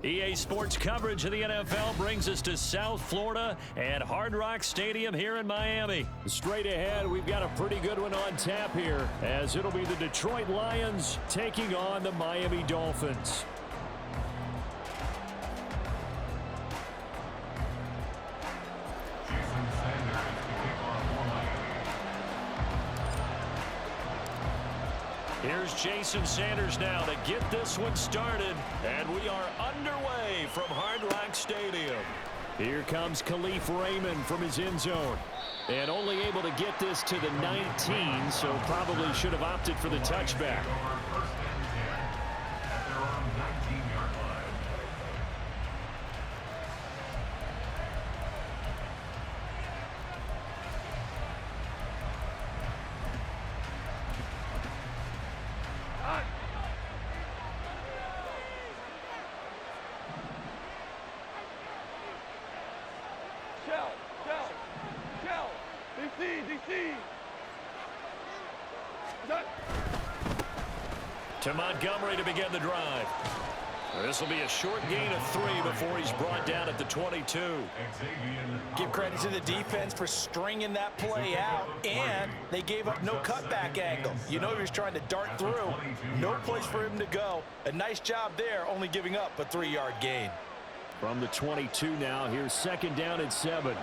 EA Sports coverage of the NFL brings us to South Florida at Hard Rock Stadium here in Miami. Straight ahead, we've got a pretty good one on tap here, as it'll be the Detroit Lions taking on the Miami Dolphins. Here's Jason Sanders now to get this one started, and we are underway from Hard Rock Stadium. Here comes Khalif Raymond from his end zone, and only able to get this to the 19, so probably should have opted for the touchback. To Montgomery to begin the drive. This will be a short gain of 3 before he's brought down at the 22. Give credit to the defense for stringing that play out, and they gave up no cutback angle. You know he was trying to dart through. No place for him to go. A nice job there, only giving up a 3-yard gain. From the 22 now, here's second down at 7.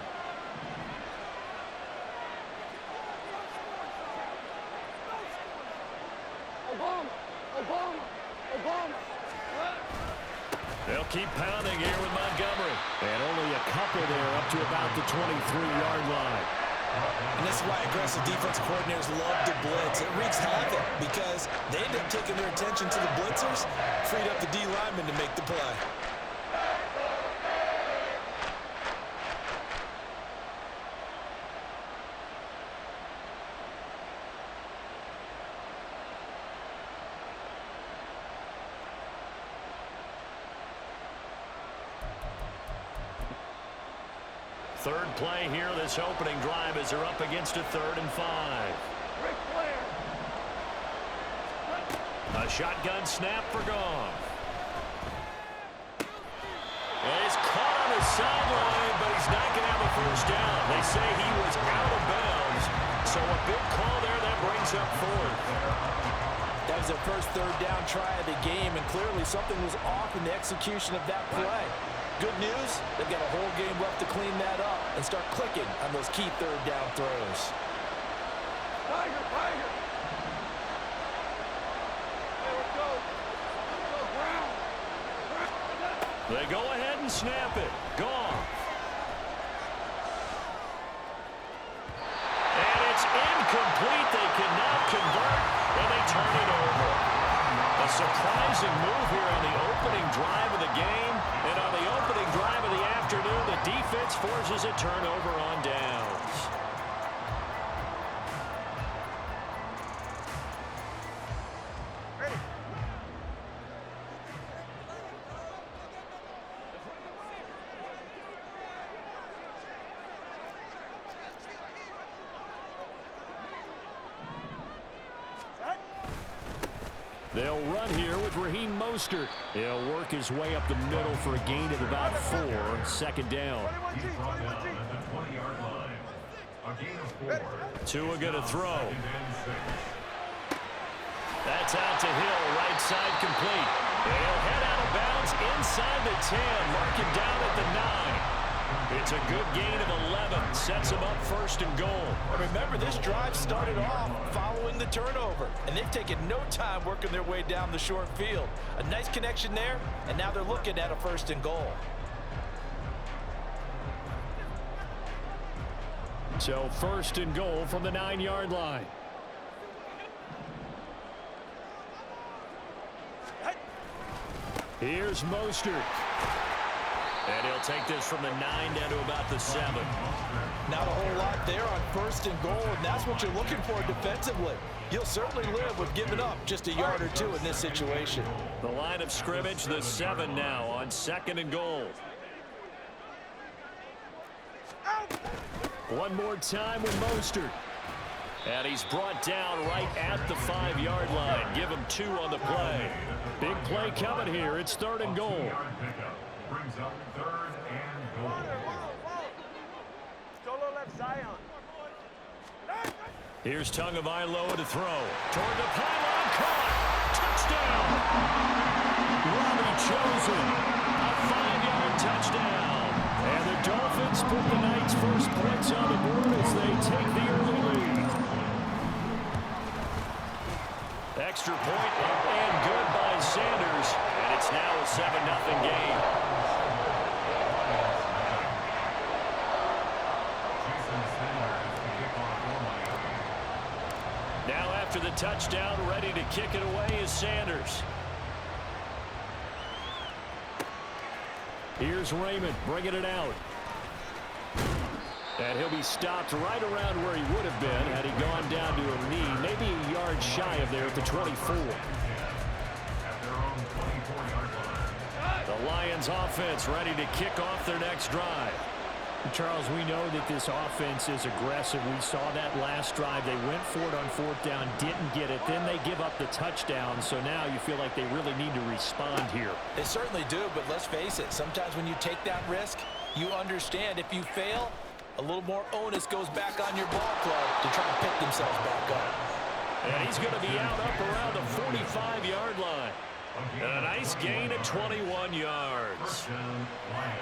They'll keep pounding here with Montgomery. And only a couple there up to about the 23-yard line. And this is why aggressive defensive coordinators love to blitz. It wreaks havoc because they end up taking their attention to the blitzers, freed up the D lineman to make the play. Third play here, this opening drive as they're up against a 3rd and 5. A shotgun snap for Goff. He's caught on the sideline, but he's not going to have a first down. They say he was out of bounds, so a big call there that brings up 4th. That was their first 3rd down try of the game, and clearly something was off in the execution of that play. Good news, they've got a whole game left to clean that up and start clicking on those key 3rd down throws. Tiger, Tiger. There we go. Brown. They go ahead and snap it. Goff. And it's incomplete. They cannot convert, and they turn it over. A surprising move here on the opening drive of the game. And on the opening drive of the afternoon, the defense forces a turnover on downs. They'll run here with Raheem Mostert. He'll work his way up the middle for a gain of about 4. Second down. Tua going to throw. That's out to Hill, right side complete. He'll head out of bounds inside the 10, mark him down at the 9. It's a good gain of 11, sets him up 1st and goal. Remember, this drive started off following the turnover, and they've taken no time working their way down the short field. A nice connection there, and now they're looking at a 1st and goal. So 1st and goal from the 9-yard line. Here's Mostert. And he'll take this from the 9 down to about the 7. Not a whole lot there on 1st and goal, and that's what you're looking for defensively. You'll certainly live with giving up just a yard or 2 in this situation. The line of scrimmage, the 7 now on 2nd and goal. One more time with Mostert. And he's brought down right at the 5-yard line. Give him 2 on the play. Big play coming here. It's 3rd and goal. Brings up 3rd and goal. Solo left Zion. Here's Tagovailoa to throw. Toward the pylon. Caught. Touchdown. Robbie Chosen. A 5-yard touchdown. And the Dolphins put the night's first points on the board as they take the early lead. Extra point up and good by Sanders. And it's now a 7-0 game. Now after the touchdown, ready to kick it away is Sanders. Here's Raymond bringing it out. And he'll be stopped right around where he would have been had he gone down to a knee, maybe a yard shy of there at the 24. The Lions offense ready to kick off their next drive. Charles, we know that this offense is aggressive. We saw that last drive. They went for it on 4th down, didn't get it. Then they give up the touchdown. So now you feel like they really need to respond here. They certainly do, but let's face it. Sometimes when you take that risk, you understand if you fail, a little more onus goes back on your ball club to try and pick themselves back up. And he's going to be out up around the 45-yard line. And a nice gain of 21 yards.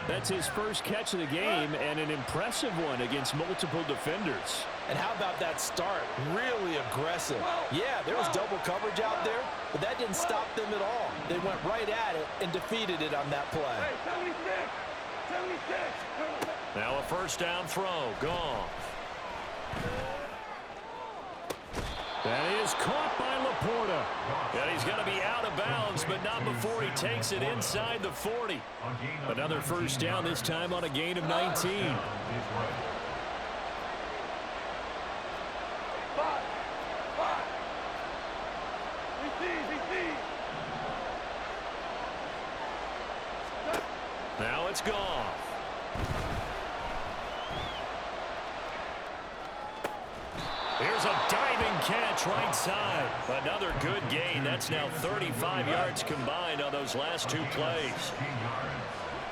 That's his first catch of the game and an impressive one against multiple defenders. And how about that start? Really aggressive. Yeah, there was double coverage out there, but that didn't stop them at all. They went right at it and defeated it on that play. Hey, 76! 76! Now a 1st down throw. Gone. That is caught by Laporta. And he's going to be out of bounds, but not before he takes it inside the 40. Another 1st down, this time on a gain of 19. Now it's gone. Here's a diving catch right side. Another good gain. That's now 35 yards combined on those last 2 plays.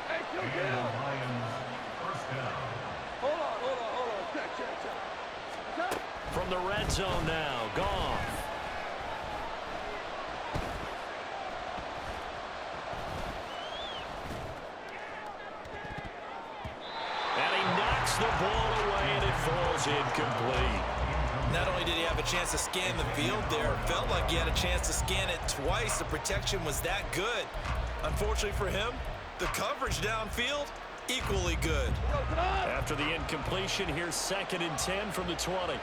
Hey, kill down. Hold on. Check. From the red zone now, Goff. And he knocks the ball away, and it falls incomplete. Not only did he have a chance to scan the field there, it felt like he had a chance to scan it twice. The protection was that good. Unfortunately for him, the coverage downfield, equally good. After the incompletion, here's 2nd and 10 from the 20.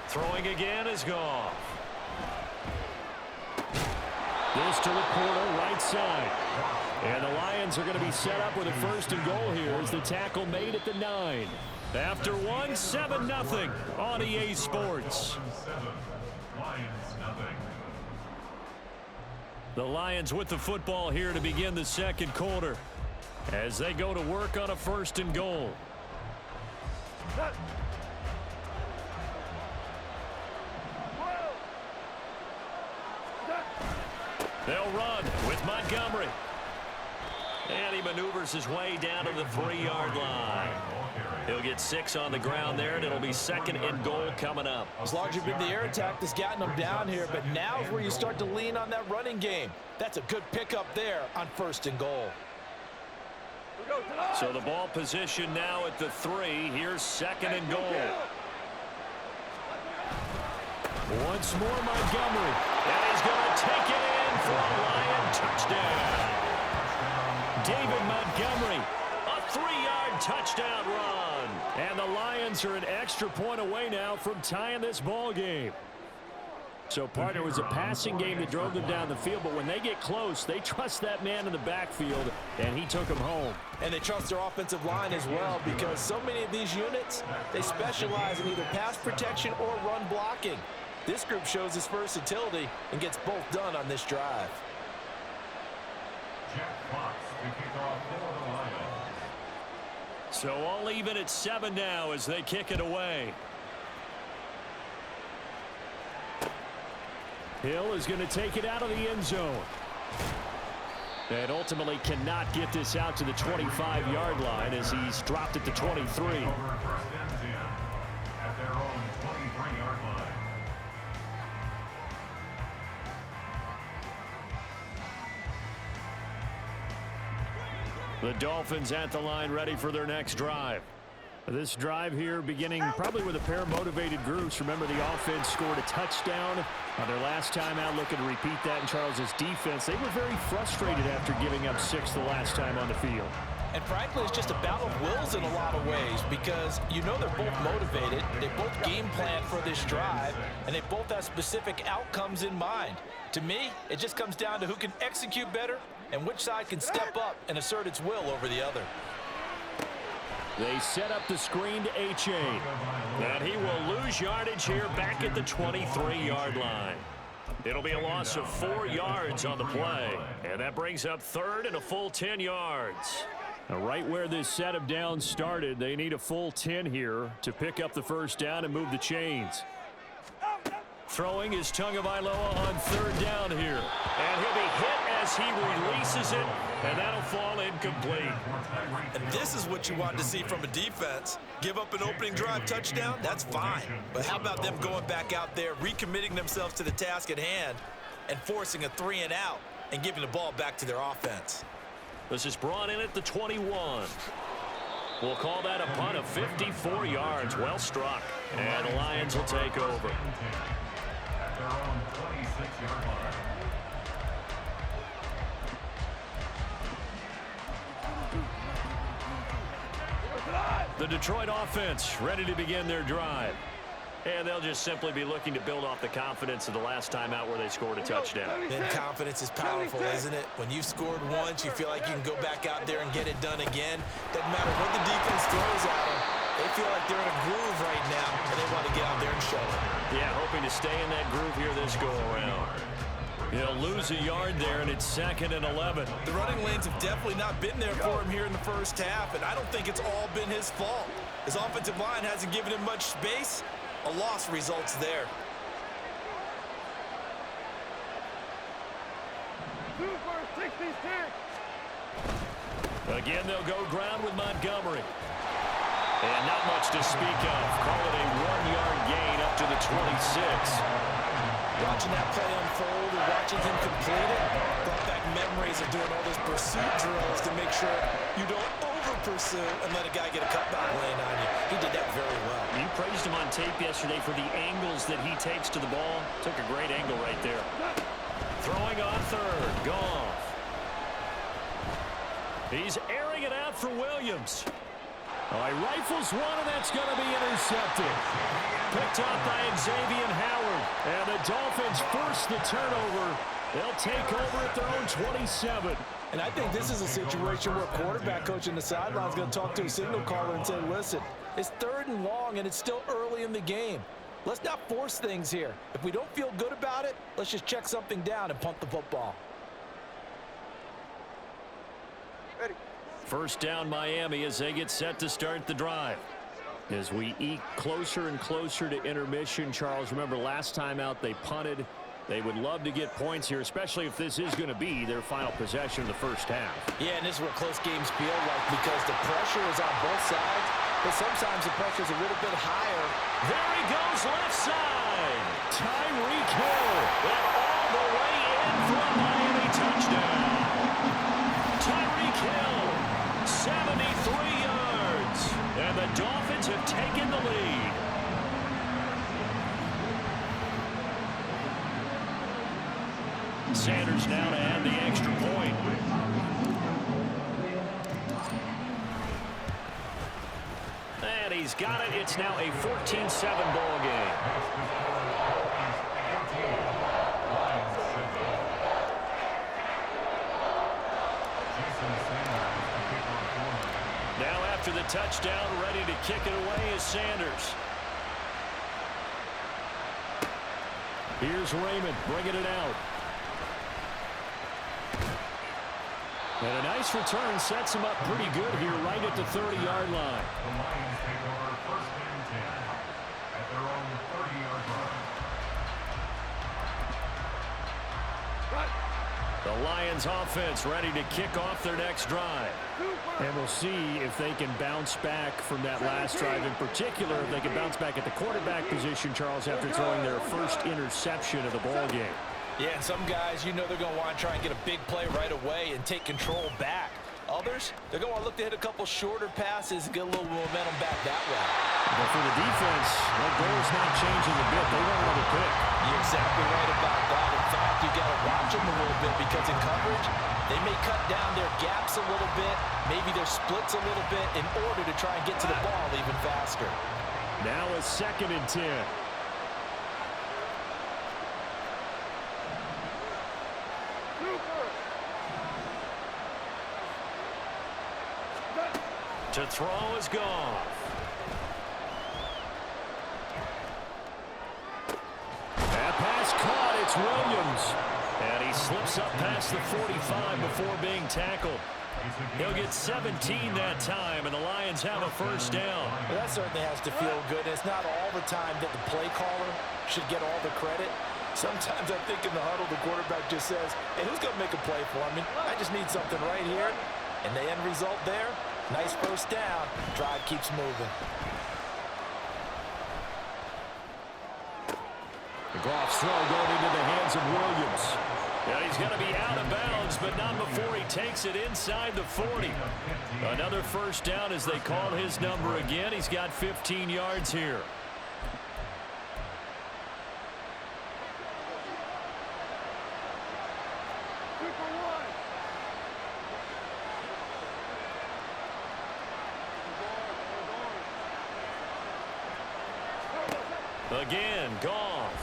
Throwing again is Goff. This to Laporta, right side. And the Lions are going to be set up with a 1st and goal here as the tackle made at the 9. After 1, 7-0 on EA Sports. The Lions with the football here to begin the 2nd quarter as they go to work on a 1st and goal. They'll run with Montgomery. And he maneuvers his way down to the 3-yard line. He'll get 6 on the ground there, and it'll be 2nd and goal coming up. As long as you've been the air attack that's gotten them down here, but now is where you start to lean on that running game. That's a good pickup there on 1st and goal. So the ball position now at the 3. Here's 2nd and goal. Once more Montgomery. And he's going to take it in for a Lion touchdown. David Montgomery, a 3-yard touchdown run. And the Lions are an extra point away now from tying this ball game. So, partner, it was a passing game that drove them down the field, but when they get close, they trust that man in the backfield, and he took them home. And they trust their offensive line as well, because so many of these units, they specialize in either pass protection or run blocking. This group shows its versatility and gets both done on this drive. So all even at 7 now as they kick it away. Hill is going to take it out of the end zone. And ultimately cannot get this out to the 25-yard line as he's dropped it to 23. At their own 23-yard line. The Dolphins at the line ready for their next drive. This drive here beginning probably with a pair of motivated groups. Remember, the offense scored a touchdown on their last time out. Looking to repeat that in Charles's defense. They were very frustrated after giving up 6 the last time on the field. And frankly, it's just a battle of wills in a lot of ways because you know they're both motivated. They both game plan for this drive, and they both have specific outcomes in mind. To me, it just comes down to who can execute better and which side can step up and assert its will over the other. They set up the screen to H.A. And he will lose yardage here back at the 23-yard line. It'll be a loss of 4 yards on the play. And that brings up 3rd and a full 10 yards. Now, right where this set of downs started, they need a full 10 here to pick up the first down and move the chains. Throwing is Tagovailoa on 3rd down here. And he'll be hit as he releases it, and that'll fall incomplete. And this is what you want to see from a defense. Give up an opening drive touchdown, that's fine. But how about them going back out there, recommitting themselves to the task at hand, and forcing a 3-and-out and giving the ball back to their offense. This is brought in at the 21. We'll call that a punt of 54 yards. Well struck. And the Lions will take over. At their own 26-yard line. The Detroit offense ready to begin their drive. And they'll just simply be looking to build off the confidence of the last time out where they scored a touchdown. Then confidence is powerful, isn't it? When you've scored once, you feel like you can go back out there and get it done again. Doesn't matter what the defense throws at them. They feel like they're in a groove right now, and they want to get out there and show it. Yeah, hoping to stay in that groove here this go-around. He'll lose a yard there, and it's 2nd and 11. The running lanes have definitely not been there for him here in the first half, and I don't think it's all been his fault. His offensive line hasn't given him much space. A loss results there. Super 66. Again, they'll go ground with Montgomery. And not much to speak of. Call it a 1-yard gain up to the 26. Watching that play unfold and watching him complete it brought back memories of doing all those pursuit drills to make sure you don't over-pursue and let a guy get a cutback lane on you. He did that very well. You praised him on tape yesterday for the angles that he takes to the ball. Took a great angle right there. Throwing on 3rd. Goff. He's airing it out for Williams. All right, rifles one, and that's going to be intercepted. Picked up by Xavier Howard. And the Dolphins force the turnover. They'll take over at their own 27. And I think this is a situation where a quarterback coach in the sideline is going to talk to a signal caller and say, listen, it's 3rd and long, and it's still early in the game. Let's not force things here. If we don't feel good about it, let's just check something down and punt the football. Ready. First down, Miami, as they get set to start the drive. As we eke closer and closer to intermission, Charles, remember last time out they punted. They would love to get points here, especially if this is going to be their final possession of the first half. Yeah, and this is what close games feel like because the pressure is on both sides, but sometimes the pressure is a little bit higher. There he goes left side. Tyreek Hill. And all the way in for a Miami touchdown. Tyreek Hill, 73 yards. And the Dolphins have taken the lead. Sanders now to add the extra point. And he's got it. It's now a 14-7 ball game. Now after the touchdown, ready to kick it away is Sanders. Here's Raymond bringing it out. And a nice return sets him up pretty good here right at the 30-yard line. The Lions take over 1st and 10 at their own 30-yard line. The Lions offense ready to kick off their next drive. And we'll see if they can bounce back from that last drive. In particular, if they can bounce back at the quarterback position, Charles, after throwing their first interception of the ball game. Yeah, and some guys, you know they're going to want to try and get a big play right away and take control back. Others, they're going to look to hit a couple shorter passes and get a little momentum back that way. But for the defense, that goal's not changing a bit. They want another pick. You're exactly right about that. In fact, you got to watch them a little bit because in coverage, they may cut down their gaps a little bit, maybe their splits a little bit in order to try and get to the ball even faster. Now a 2nd and 10. To throw is Goff. That pass caught. It's Williams. And he slips up past the 45 before being tackled. He'll get 17 that time, and the Lions have a 1st down. Well, that certainly has to feel good. It's not all the time that the play caller should get all the credit. Sometimes I think in the huddle, the quarterback just says, hey, who's going to make a play for me? I just need something right here. And the end result there, nice 1st down. Drive keeps moving. The Goff's throw going into the hands of Williams. Yeah, he's going to be out of bounds, but not before he takes it inside the 40. Another 1st down as they call his number again. He's got 15 yards here. Again, Goff.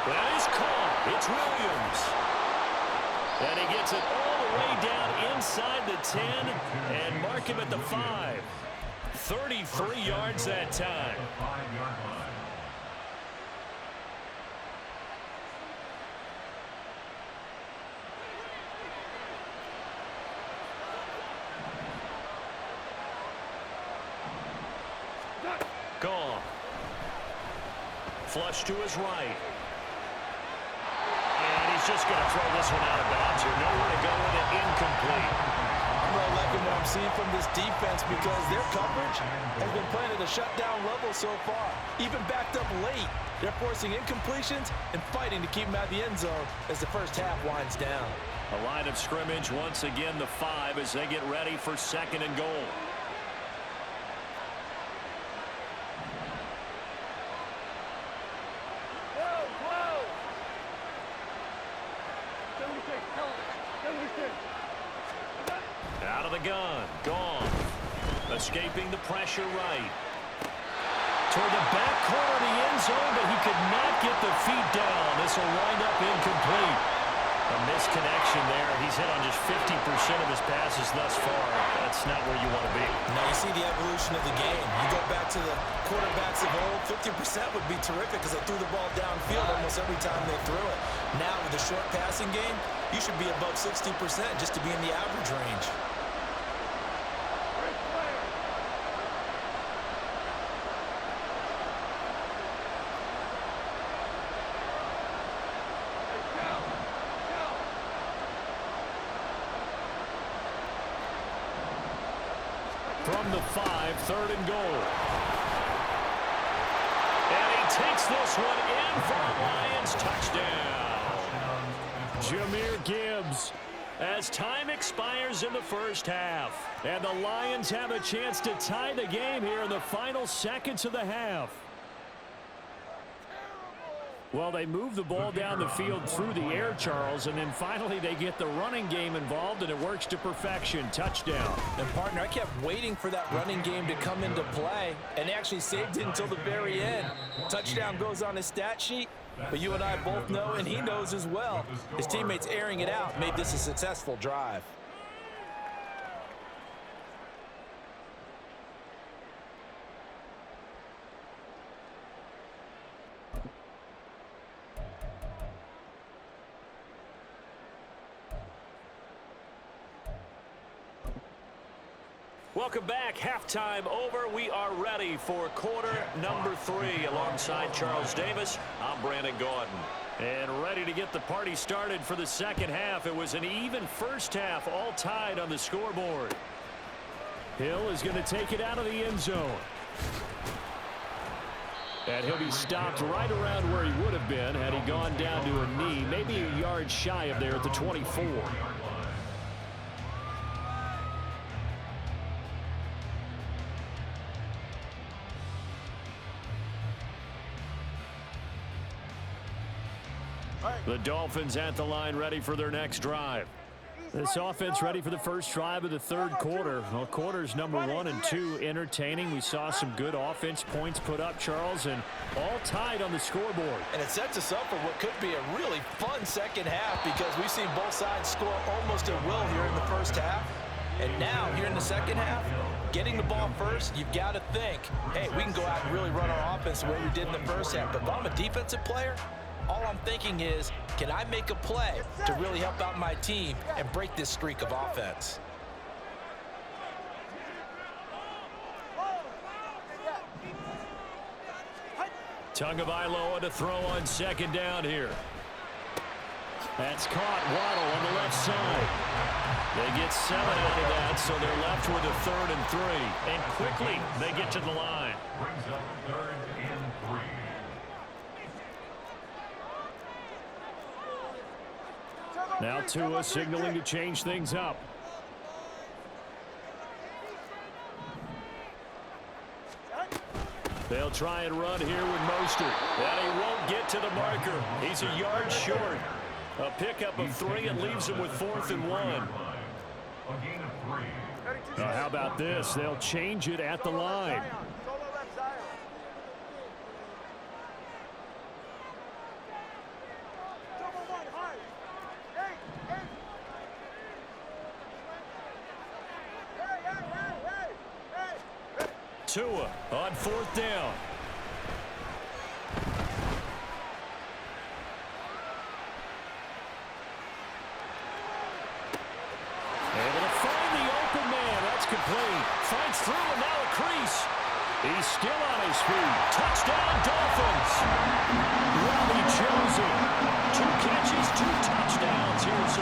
That is caught. It's Williams. And he gets it all the way down inside the 10 and mark him at the 5. 33 yards that time. 5-yard line. Goff. Flush to his right. And he's just going to throw this one out of bounds here. Nowhere to go with it. Incomplete. I'm really liking what I'm seeing from this defense because their coverage has been playing at a shutdown level so far. Even backed up late, they're forcing incompletions and fighting to keep them out of the end zone as the 1st half winds down. A line of scrimmage once again the 5 as they get ready for 2nd and goal. Out of the gun. Gone. Escaping the pressure right. Toward the back corner of the end zone, but he could not get the feet down. This will wind up incomplete. A misconnection there. He's hit on just 50% of his passes thus far. That's not where you want to be. Now you see the evolution of the game. You go back to the quarterbacks of old, 50% would be terrific because they threw the ball downfield almost every time they threw it. Now with the short passing game, you should be above 60% just to be in the average range. From the 5, 3rd and goal. And he takes this one in for a Lions touchdown. Jahmyr Gibbs. As time expires in the 1st half. And the Lions have a chance to tie the game here in the final seconds of the half. Well, they move the ball down the field through the air, Charles, and then finally they get the running game involved, and it works to perfection. Touchdown. And, partner, I kept waiting for that running game to come into play, and actually saved it until the very end. Touchdown goes on his stat sheet, but you and I both know, and he knows as well, his teammates airing it out made this a successful drive. Welcome back. Halftime over. We are ready for quarter number 3. Alongside Charles Davis, I'm Brandon Gordon. And ready to get the party started for the second half. It was an even first half, all tied on the scoreboard. Hill is going to take it out of the end zone. And he'll be stopped right around where he would have been had he gone down to a knee, maybe a yard shy of there at the 24. The Dolphins at the line, ready for their next drive. This offense ready for the first drive of the third quarter. Well, quarters number 1 and 2 entertaining. We saw some good offense points put up, Charles, and all tied on the scoreboard. And it sets us up for what could be a really fun second half because we've seen both sides score almost at will here in the first half. And now, here in the second half, getting the ball first, you've got to think, hey, we can go out and really run our offense the way we did in the first half. But if I'm a defensive player, all I'm thinking is, can I make a play to really help out my team and break this streak of offense? Tagovailoa to throw on second down here. That's caught. Waddle on the left side. They get 7 out of that, so they're left with a 3rd and 3. And quickly, they get to the line. Brings up 3rd and 3. Now Tua signaling to change things up. They'll try and run here with Mostert. And he won't get to the marker. He's a yard short. A pickup of 3 and leaves him with 4th and 1. A gain of 3. How about this? They'll change it at the line. Tua on 4th down. Able to find the open man. That's complete. Finds through and now a crease. He's still on his feet. Touchdown, Dolphins. Well, he chose him. 2 catches, 2 touchdowns here so